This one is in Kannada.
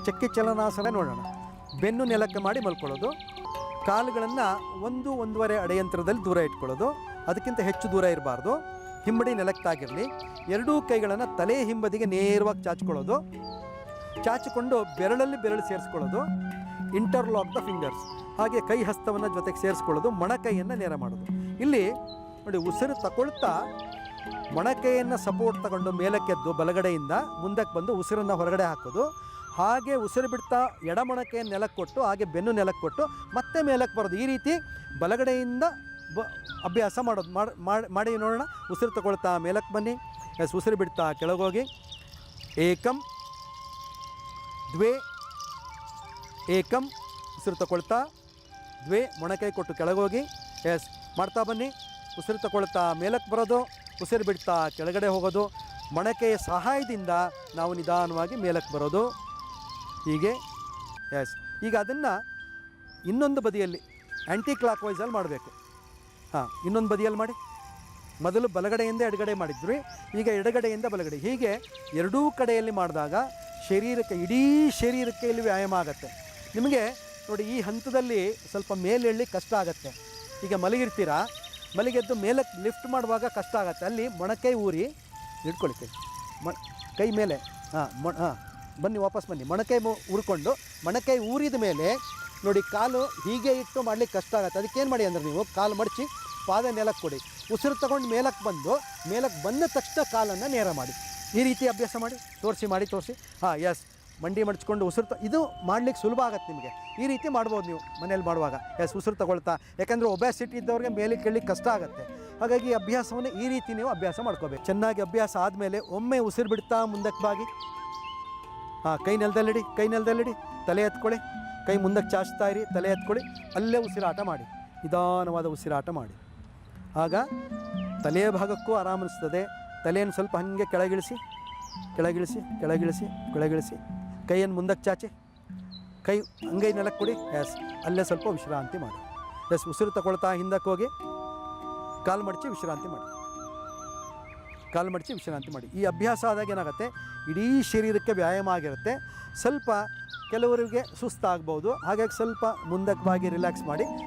ಚಕ್ಕಿ ಚಲನಾಸನ ನೋಡೋಣ. ಬೆನ್ನು ನೆಲಕ್ಕೆ ಮಾಡಿ ಮಲ್ಕೊಳ್ಳೋದು, ಕಾಲುಗಳನ್ನು 1-1.5 ಅಡಿ ಯಂತ್ರದಲ್ಲಿ ದೂರ ಇಟ್ಕೊಳ್ಳೋದು, ಅದಕ್ಕಿಂತ ಹೆಚ್ಚು ದೂರ ಇರಬಾರ್ದು. ಹಿಂಬಡಿ ನೆಲಕ್ಕಾಗಿರಲಿ. ಎರಡೂ ಕೈಗಳನ್ನು ತಲೆ ಹಿಂಬದಿಗೆ ನೇರವಾಗಿ ಚಾಚಿಕೊಳ್ಳೋದು, ಚಾಚಿಕೊಂಡು ಬೆರಳಲ್ಲಿ ಬೆರಳು ಸೇರಿಸ್ಕೊಳ್ಳೋದು, ಇಂಟರ್ಲಾಕ್ ದ ಫಿಂಗರ್ಸ್, ಹಾಗೆ ಕೈ ಹಸ್ತವನ್ನು ಜೊತೆಗೆ ಸೇರಿಸ್ಕೊಳ್ಳೋದು, ಮೊಣಕೈಯನ್ನು ನೇರ ಮಾಡೋದು. ಇಲ್ಲಿ ನೋಡಿ, ಉಸಿರು ತಗೊಳ್ತಾ ಮೊಣಕೈಯನ್ನು ಸಪೋರ್ಟ್ ತಗೊಂಡು ಮೇಲಕ್ಕೆದ್ದು ಬಲಗಡೆಯಿಂದ ಮುಂದಕ್ಕೆ ಬಂದು ಉಸಿರನ್ನು ಹೊರಗಡೆ ಹಾಕೋದು. ಹಾಗೆ ಉಸಿರು ಬಿಡ್ತಾ ಎಡಮೊಣಕೆಯನ್ನು ನೆಲಕ್ಕೆ ಕೊಟ್ಟು ಹಾಗೆ ಬೆನ್ನು ನೆಲಕ್ಕೆ ಕೊಟ್ಟು ಮತ್ತೆ ಮೇಲಕ್ಕೆ ಬರೋದು. ಈ ರೀತಿ ಬಲಗಡೆಯಿಂದ ಅಭ್ಯಾಸ ಮಾಡೋದು. ಮಾಡಿ ನೋಡೋಣ. ಉಸಿರು ತಗೊಳ್ತಾ ಮೇಲಕ್ಕೆ ಬನ್ನಿ. ಉಸಿರು ಬಿಡ್ತಾ ಕೆಳಗೋಗಿ. ಏಕಂ ದ್ವೇ ಏಕಂ. ಉಸಿರು ತಗೊಳ್ತಾ ದ್ವೇ, ಮೊಣಕೈ ಕೊಟ್ಟು ಕೆಳಗೋಗಿ. ಮಾಡ್ತಾ ಬನ್ನಿ. ಉಸಿರು ತಗೊಳ್ತಾ ಮೇಲಕ್ಕೆ ಬರೋದು, ಉಸಿರು ಬಿಡ್ತಾ ಕೆಳಗಡೆ ಹೋಗೋದು. ಮೊಣಕೆಯ ಸಹಾಯದಿಂದ ನಾವು ನಿಧಾನವಾಗಿ ಮೇಲಕ್ಕೆ ಬರೋದು. ಹೀಗೆ. ಈಗ ಅದನ್ನು ಇನ್ನೊಂದು ಬದಿಯಲ್ಲಿ ಆ್ಯಂಟಿ ಕ್ಲಾಕ್ ವೈಸಲ್ಲಿ ಮಾಡಬೇಕು. ಇನ್ನೊಂದು ಬದಿಯಲ್ಲಿ ಮಾಡಿ. ಮೊದಲು ಬಲಗಡೆಯಿಂದ ಎಡಗಡೆ ಮಾಡಿದ್ವಿ, ಈಗ ಎಡಗಡೆಯಿಂದ ಬಲಗಡೆ. ಹೀಗೆ ಎರಡೂ ಕಡೆಯಲ್ಲಿ ಮಾಡಿದಾಗ ಶರೀರಕ್ಕೆ, ಇಡೀ ಶರೀರಕ್ಕೆ ಇಲ್ಲಿ ವ್ಯಾಯಾಮ ಆಗುತ್ತೆ. ನಿಮಗೆ ನೋಡಿ, ಈ ಹಂತದಲ್ಲಿ ಸ್ವಲ್ಪ ಮೇಲೆ ಏಳಲಿಕ್ಕೆ ಕಷ್ಟ ಆಗುತ್ತೆ. ಈಗ ಮಲಗಿರ್ತೀರಾ, ಮಲಗೆದ್ದು ಮೇಲಕ್ಕೆ ಲಿಫ್ಟ್ ಮಾಡುವಾಗ ಕಷ್ಟ ಆಗುತ್ತೆ. ಅಲ್ಲಿ ಮೊಣಕೈ ಊರಿ ಇಟ್ಕೊಳ್ಳಿ. ಕೈ ಮೇಲೆ ಬನ್ನಿ, ವಾಪಸ್ ಬನ್ನಿ. ಮೊಣಕೈ ಊರ್ಕೊಂಡು ಮೊಣಕೈ ಊರಿದ ಮೇಲೆ ನೋಡಿ, ಕಾಲು ಹೀಗೆ ಇಟ್ಟು ಮಾಡಲಿಕ್ಕೆ ಕಷ್ಟ ಆಗುತ್ತೆ. ಅದಕ್ಕೇನು ಮಾಡಿ ಅಂದರೆ, ನೀವು ಕಾಲು ಮಡಚಿ ಪಾದ ನೆಲಕ್ಕೆ ಕೊಡಿ. ಉಸಿರು ತಗೊಂಡು ಮೇಲಕ್ಕೆ ಬಂದ ತಕ್ಷಣ ಕಾಲನ್ನು ನೇರ ಮಾಡಿ. ಈ ರೀತಿ ಅಭ್ಯಾಸ ಮಾಡಿ ತೋರಿಸಿ. ಮಂಡಿ ಮಡ್ಚ್ಕೊಂಡು ಉಸಿರು ಇದು ಮಾಡಲಿಕ್ಕೆ ಸುಲಭ ಆಗುತ್ತೆ ನಿಮಗೆ. ಈ ರೀತಿ ಮಾಡ್ಬೋದು ನೀವು ಮನೇಲಿ ಮಾಡುವಾಗ. ಉಸಿರು ತಗೊಳ್ತಾ, ಯಾಕಂದರೆ ಒಬ್ಯಾಸಿಟಿ ಇದ್ದವ್ರಿಗೆ ಮೇಲೆ ಕೇಳಲಿಕ್ಕೆ ಕಷ್ಟ ಆಗುತ್ತೆ. ಹಾಗಾಗಿ ಈ ಅಭ್ಯಾಸವನ್ನು ಈ ರೀತಿ ನೀವು ಅಭ್ಯಾಸ ಮಾಡ್ಕೋಬೇಕು. ಚೆನ್ನಾಗಿ ಅಭ್ಯಾಸ ಆದಮೇಲೆ ಒಮ್ಮೆ ಉಸಿರು ಬಿಡ್ತಾ ಮುಂದಕ್ಕೆ ಬಾಗಿ. ಕೈ ನೆಲದಲ್ಲಿಡಿ, ತಲೆ ಎತ್ಕೊಳ್ಳಿ. ಕೈ ಮುಂದಕ್ಕೆ ಚಾಚ್ತಾ ಇರಿ, ತಲೆ ಎತ್ಕೊಳ್ಳಿ. ಅಲ್ಲೇ ಉಸಿರಾಟ ಮಾಡಿ, ನಿಧಾನವಾದ ಉಸಿರಾಟ ಮಾಡಿ. ಆಗ ತಲೆಯ ಭಾಗಕ್ಕೂ ಆರಾಮ ಅನಿಸ್ತದೆ. ತಲೆಯನ್ನು ಸ್ವಲ್ಪ ಹಾಗೆ ಕೆಳಗಿಳಿಸಿ. ಕೈಯನ್ನು ಮುಂದಕ್ಕೆ ಚಾಚಿ, ಕೈ ಅಂಗೈ ನೆಲಕ್ಕೆ ಕೊಡಿ. ಅಲ್ಲೇ ಸ್ವಲ್ಪ ವಿಶ್ರಾಂತಿ ಮಾಡಿ. ಉಸಿರು ತಗೊಳ್ತಾ ಹಿಂದಕ್ಕೆ ಹೋಗಿ ಕಾಲು ಮಡಚಿ ವಿಶ್ರಾಂತಿ ಮಾಡಿ. ಈ ಅಭ್ಯಾಸ ಆದಾಗ ಏನಾಗುತ್ತೆ, ಇಡೀ ಶರೀರಕ್ಕೆ ವ್ಯಾಯಾಮ ಆಗಿರುತ್ತೆ. ಸ್ವಲ್ಪ ಕೆಲವರಿಗೆ ಸುಸ್ತಾಗ್ಬೋದು, ಹಾಗಾಗಿ ಸ್ವಲ್ಪ ಮುಂದಕ್ಕೆ ಬಾಗಿ ರಿಲ್ಯಾಕ್ಸ್ ಮಾಡಿ.